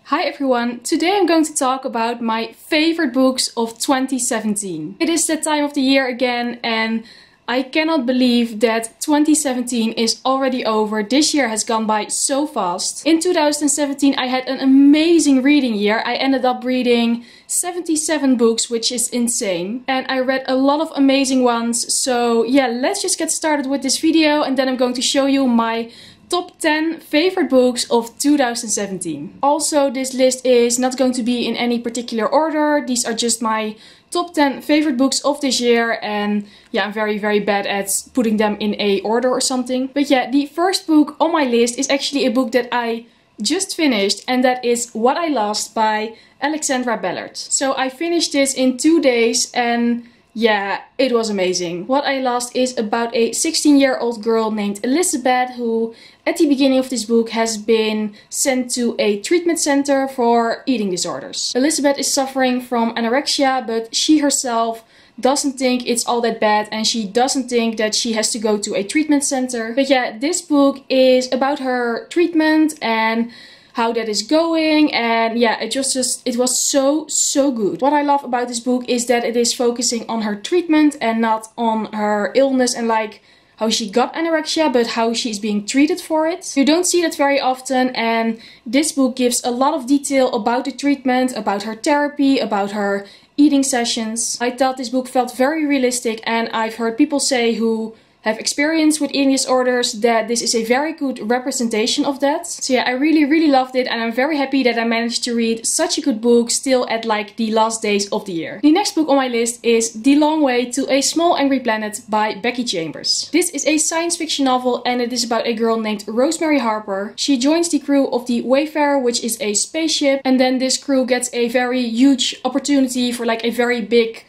Hi everyone, today I'm going to talk about my favorite books of 2017. It is that time of the year again and I cannot believe that 2017 is already over. This year has gone by so fast. In 2017 I had an amazing reading year. I ended up reading 77 books, which is insane. And I read a lot of amazing ones. So yeah, let's just get started with this video and then I'm going to show you my top 10 favorite books of 2017. Also, this list is not going to be in any particular order. These are just my top 10 favorite books of this year, and yeah, I'm very bad at putting them in a order or something. But yeah, the first book on my list is actually a book that I just finished, and that is What I Lost by Alexandra Ballard. So I finished this in 2 days and yeah, it was amazing. What I Lost is about a 16-year-old girl named Elizabeth who at the beginning of this book has been sent to a treatment center for eating disorders. Elizabeth is suffering from anorexia, but she herself doesn't think it's all that bad and she doesn't think that she has to go to a treatment center. But yeah, this book is about her treatment and how that is going, and yeah, it was so good. What I love about this book is that it is focusing on her treatment and not on her illness and like how she got anorexia, but how she's being treated for it. You don't see that very often, and this book gives a lot of detail about the treatment, about her therapy, about her eating sessions. I thought this book felt very realistic, and I've heard people say who have experience with eating disorders that this is a very good representation of that. So yeah, I really loved it, and I'm very happy that I managed to read such a good book still at like the last days of the year. The next book on my list is The Long Way to a Small Angry Planet by Becky Chambers. This is a science fiction novel and it is about a girl named Rosemary Harper. She joins the crew of the Wayfarer, which is a spaceship, and then this crew gets a very huge opportunity for like a very big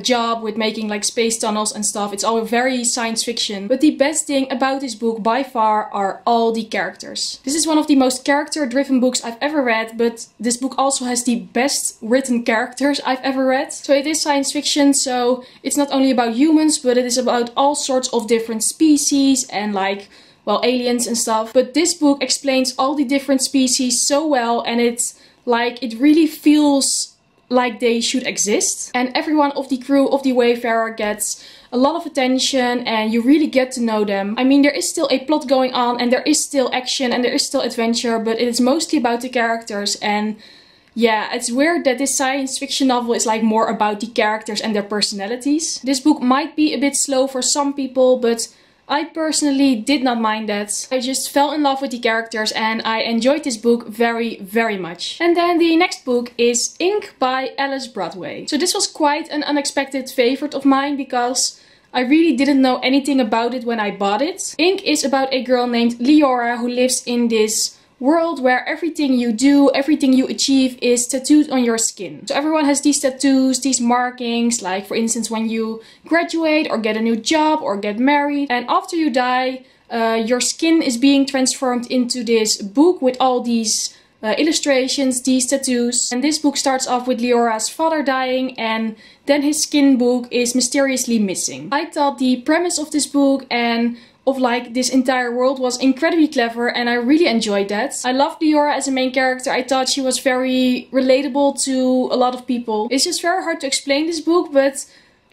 job with making like space tunnels and stuff. It's all very science fiction. But the best thing about this book by far are all the characters. This is one of the most character driven books I've ever read, but this book also has the best written characters I've ever read. So it is science fiction, so it's not only about humans, but it is about all sorts of different species and like, well, aliens and stuff. But this book explains all the different species so well, and it's like, it really feels like they should exist, and everyone of the crew of the Wayfarer gets a lot of attention and you really get to know them. I mean, there is still a plot going on and there is still action and there is still adventure, but it is mostly about the characters. And yeah, it's weird that this science fiction novel is like more about the characters and their personalities. This book might be a bit slow for some people, but I personally did not mind that. I just fell in love with the characters and I enjoyed this book very much. And then the next book is Ink by Alice Broadway. So this was quite an unexpected favorite of mine because I really didn't know anything about it when I bought it. Ink is about a girl named Leora who lives in this world where everything you do, everything you achieve is tattooed on your skin. So everyone has these tattoos, these markings, like for instance when you graduate or get a new job or get married, and after you die your skin is being transformed into this book with all these illustrations, these tattoos. And this book starts off with Leora's father dying and then his skin book is mysteriously missing. I thought the premise of this book and of like this entire world was incredibly clever and I really enjoyed that. I loved Leora as a main character. I thought she was very relatable to a lot of people. It's just very hard to explain this book, but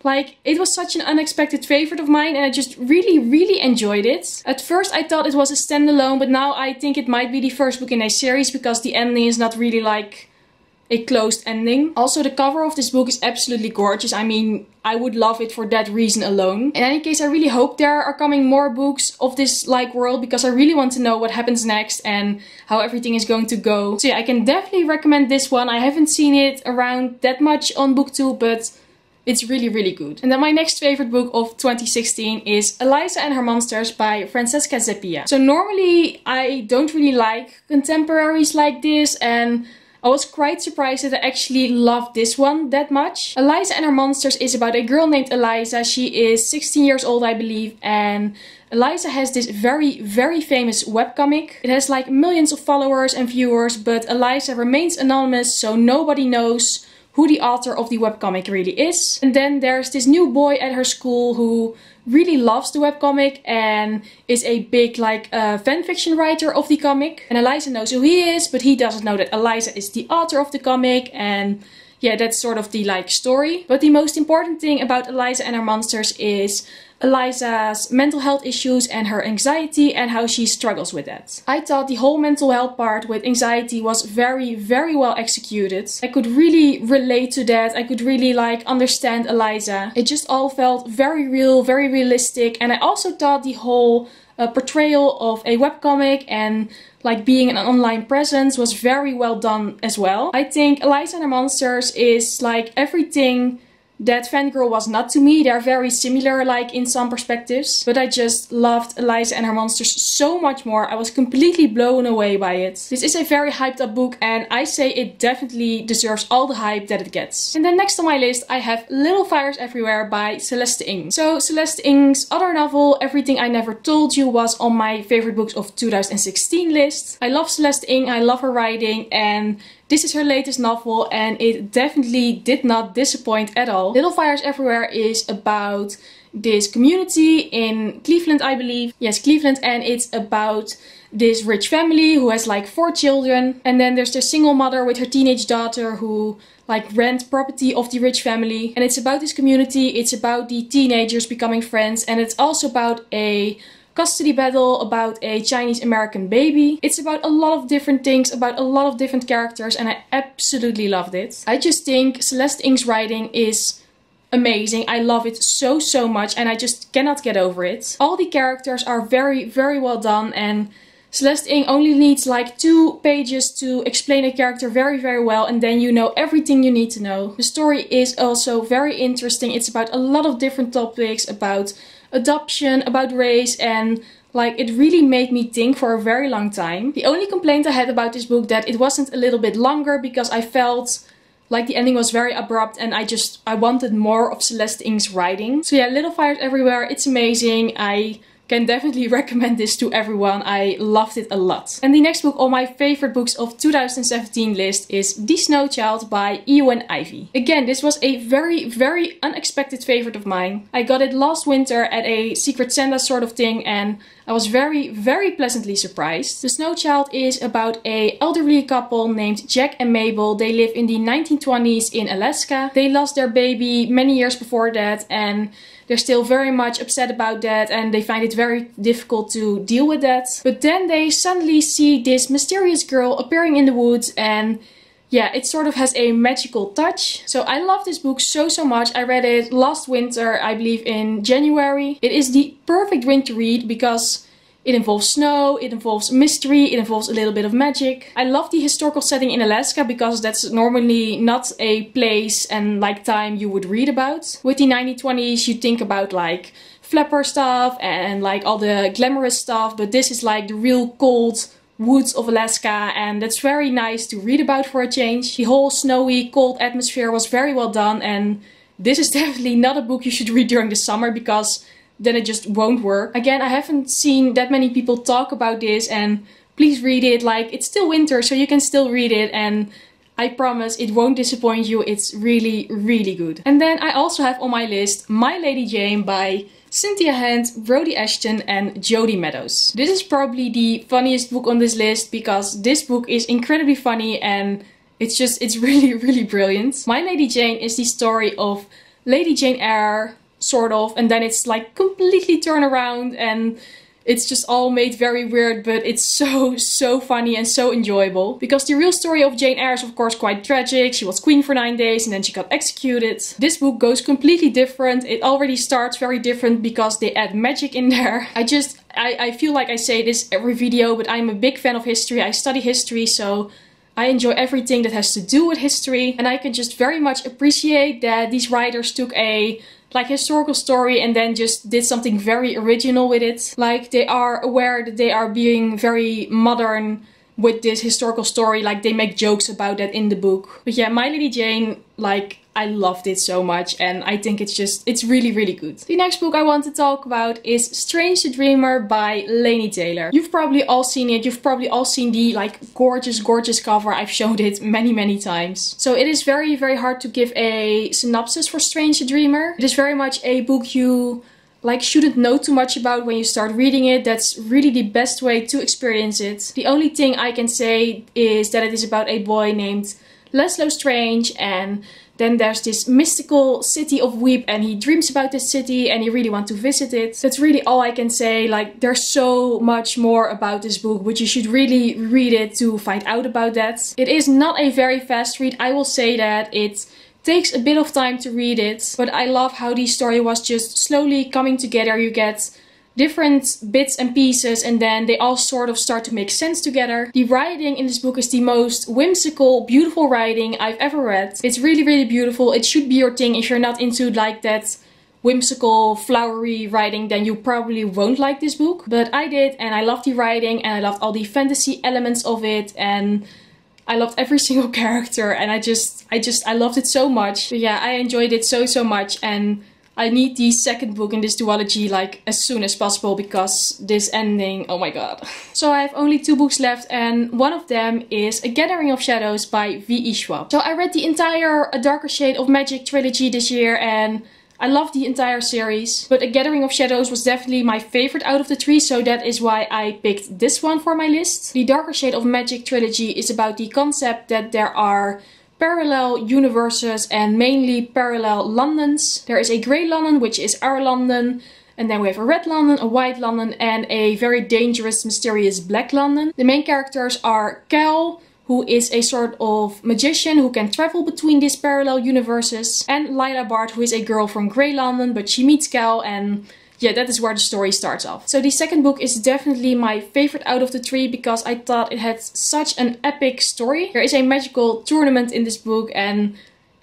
like, it was such an unexpected favorite of mine and I just really enjoyed it. At first I thought it was a standalone, but now I think it might be the first book in a series because the ending is not really like a closed ending. Also, the cover of this book is absolutely gorgeous. I mean, I would love it for that reason alone. In any case, I really hope there are coming more books of this like world because I really want to know what happens next and how everything is going to go. So yeah, I can definitely recommend this one. I haven't seen it around that much on BookTube, but it's really good. And then my next favorite book of 2016 is Eliza and Her Monsters by Francesca Zappia. So normally I don't really like contemporaries like this, and I was quite surprised that I actually loved this one that much. Eliza and Her Monsters is about a girl named Eliza. She is 16 years old, I believe, and Eliza has this very famous webcomic. It has like millions of followers and viewers, but Eliza remains anonymous, so nobody knows who the author of the webcomic really is. And then there's this new boy at her school who really loves the webcomic and is a big like fanfiction writer of the comic. And Eliza knows who he is, but he doesn't know that Eliza is the author of the comic. And yeah, that's sort of the like story. But the most important thing about Eliza and her monsters is Eliza's mental health issues and her anxiety and how she struggles with that. I thought the whole mental health part with anxiety was very, very well executed. I could really relate to that. I could really like understand Eliza. It just all felt very real, very realistic. And I also thought the whole portrayal of a webcomic and like being an online presence was very well done as well. I think Eliza and her monsters is like everything that Fangirl was not to me. They're very similar like in some perspectives, but I just loved Eliza and her monsters so much more. I was completely blown away by it. This is a very hyped up book and I say it definitely deserves all the hype that it gets. And then next on my list I have Little Fires Everywhere by Celeste Ng. So Celeste Ng's other novel, Everything I Never Told You, was on my favorite books of 2016 list. I love Celeste Ng, I love her writing, and this is her latest novel and it definitely did not disappoint at all. Little Fires Everywhere is about this community in Cleveland, I believe. Yes, Cleveland, and it's about this rich family who has like 4 children. And then there's the single mother with her teenage daughter who like rent property of the rich family. And it's about this community, it's about the teenagers becoming friends, and it's also about a custody battle about a Chinese American baby. It's about a lot of different things, about a lot of different characters, and I absolutely loved it. I just think Celeste Ng's writing is amazing. I love it so, so much, and I just cannot get over it. All the characters are very, very well done, and Celeste Ng only needs like 2 pages to explain a character very, very well, and then you know everything you need to know. The story is also very interesting. It's about a lot of different topics, about adoption, about race, and like it really made me think for a very long time. The only complaint I had about this book that it wasn't a little bit longer, because I felt like the ending was very abrupt and I wanted more of Celeste Ng's writing. So yeah, Little Fires Everywhere, it's amazing. I can definitely recommend this to everyone. I loved it a lot. And the next book on my favorite books of 2017 list is The Snow Child by Ewan Ivy. Again, this was a very, very unexpected favorite of mine. I got it last winter at a Secret Santa sort of thing and I was very, very pleasantly surprised. The Snow Child is about an elderly couple named Jack and Mabel. They live in the 1920s in Alaska. They lost their baby many years before that and they're still very much upset about that and they find it very difficult to deal with that. But then they suddenly see this mysterious girl appearing in the woods and yeah, it sort of has a magical touch. So I love this book so, so much. I read it last winter, I believe in January. It is the perfect winter read because it involves snow, it involves mystery, it involves a little bit of magic. I love the historical setting in Alaska because that's normally not a place and like time you would read about. With the 1920s you think about like flapper stuff and like all the glamorous stuff, but this is like the real cold woods of Alaska and that's very nice to read about for a change. The whole snowy, cold atmosphere was very well done and this is definitely not a book you should read during the summer because then it just won't work. Again, I haven't seen that many people talk about this and please read it. Like, it's still winter so you can still read it and I promise it won't disappoint you. It's really, really good. And then I also have on my list My Lady Jane by Cynthia Hand, Brody Ashton and Jodie Meadows. This is probably the funniest book on this list because this book is incredibly funny and it's really, really brilliant. My Lady Jane is the story of Lady Jane Eyre, sort of, and then it's like completely turned around and it's just all made very weird, but it's so, so funny and so enjoyable. Because the real story of Jane Eyre is of course quite tragic. She was queen for 9 days and then she got executed. This book goes completely different. It already starts very different because they add magic in there. I feel like I say this every video, but I'm a big fan of history. I study history, so I enjoy everything that has to do with history. And I can just very much appreciate that these writers took a like historical story and then just did something very original with it. Like they are aware that they are being very modern with this historical story. Like they make jokes about that in the book. But yeah, My Lady Jane, like I loved it so much and I think it's really, really good. The next book I want to talk about is Strange the Dreamer by Laini Taylor. You've probably all seen it. You've probably all seen the like gorgeous, gorgeous cover. I've showed it many, many times. So it is very, very hard to give a synopsis for Strange the Dreamer. It is very much a book you like shouldn't know too much about when you start reading it. That's really the best way to experience it. The only thing I can say is that it is about a boy named Celeste Strange, and then there's this mystical city of Weep, and he dreams about this city and he really wants to visit it. That's really all I can say. Like, there's so much more about this book, but you should really read it to find out about that. It is not a very fast read, I will say that. It takes a bit of time to read it, but I love how the story was just slowly coming together. You get different bits and pieces and then they all sort of start to make sense together. The writing in this book is the most whimsical, beautiful writing I've ever read. It's really, really beautiful. It should be your thing. If you're not into like that whimsical, flowery writing, then you probably won't like this book. But I did, and I loved the writing and I loved all the fantasy elements of it, and I loved every single character, and I loved it so much. But yeah, I enjoyed it so much, and I need the second book in this duology like as soon as possible because this ending, oh my god. So I have only 2 books left, and one of them is A Gathering of Shadows by V.E. Schwab. So I read the entire A Darker Shade of Magic trilogy this year, and I loved the entire series, but A Gathering of Shadows was definitely my favorite out of the 3, so that is why I picked this one for my list. The Darker Shade of Magic trilogy is about the concept that there are parallel universes and mainly parallel Londons. There is a grey London, which is our London, and then we have a red London, a white London, and a very dangerous, mysterious black London. The main characters are Cal, who is a sort of magician who can travel between these parallel universes, and Lila Bart, who is a girl from Grey London, but she meets Cal, and yeah, that is where the story starts off. So the second book is definitely my favorite out of the 3 because I thought it had such an epic story. There is a magical tournament in this book, and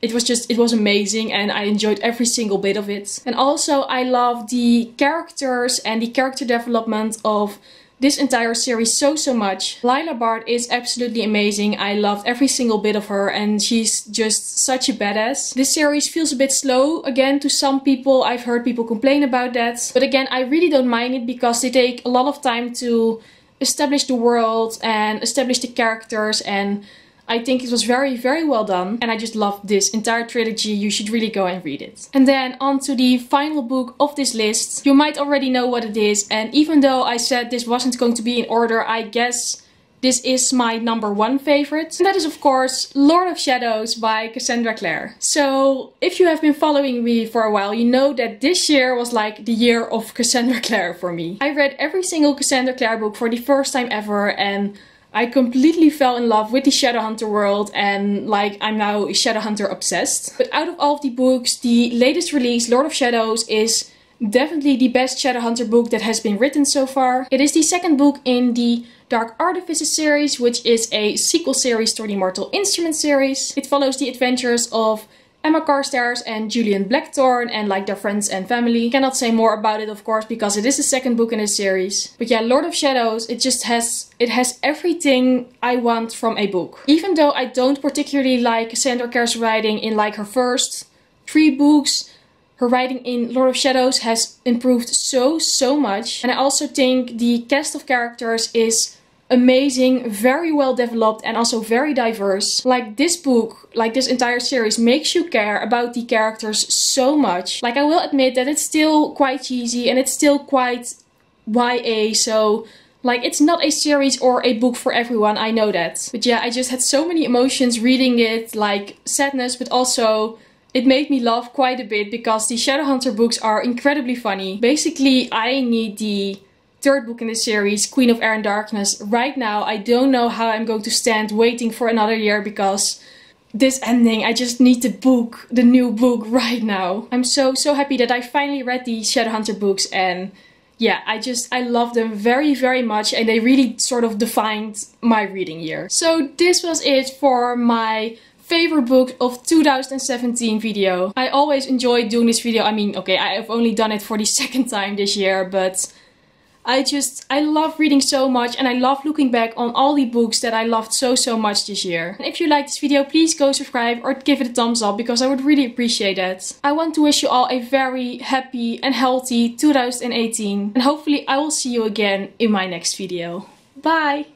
it was amazing, and I enjoyed every single bit of it. And also I love the characters and the character development of this entire series so much. Lila Bart is absolutely amazing. I loved every single bit of her, and she's just such a badass. This series feels a bit slow again to some people. I've heard people complain about that. But again, I really don't mind it because they take a lot of time to establish the world and establish the characters, and I think it was very, very well done, and I just loved this entire trilogy. You should really go and read it. And then on to the final book of this list. You might already know what it is, and even though I said this wasn't going to be in order, I guess this is my #1 favorite. And that is of course Lord of Shadows by Cassandra Clare. So if you have been following me for a while, you know that this year was like the year of Cassandra Clare for me. I read every single Cassandra Clare book for the first time ever, and I completely fell in love with the Shadowhunter world, and like I'm now Shadowhunter obsessed. But out of all of the books, the latest release, Lord of Shadows, is definitely the best Shadowhunter book that has been written so far. It is the second book in the Dark Artifices series, which is a sequel series to the Mortal Instruments series. It follows the adventures of Emma Carstairs and Julian Blackthorne and like their friends and family. Cannot say more about it of course because it is the second book in this series. But yeah, Lord of Shadows, it has everything I want from a book. Even though I don't particularly like Cassandra Clare's writing in like her first 3 books, her writing in Lord of Shadows has improved so much. And I also think the cast of characters is amazing, very well developed, and also very diverse. Like this book, like this entire series, makes you care about the characters so much. Like I will admit that it's still quite cheesy and it's still quite YA, so like it's not a series or a book for everyone, I know that. But yeah, I just had so many emotions reading it, like sadness, but also it made me laugh quite a bit because the Shadowhunter books are incredibly funny. Basically, I need the 3rd book in the series, Queen of Air and Darkness, right now. I don't know how I'm going to stand waiting for another year because this ending, I just need the new book right now. I'm so happy that I finally read the Shadowhunter books, and yeah, I love them very much, and they really sort of defined my reading year. So this was it for my favorite book of 2017 video. I always enjoy doing this video. I mean, okay, I have only done it for the 2nd time this year, but I love reading so much, and I love looking back on all the books that I loved so much this year. And if you like this video, please go subscribe or give it a thumbs up because I would really appreciate that. I want to wish you all a very happy and healthy 2018, and hopefully I will see you again in my next video. Bye!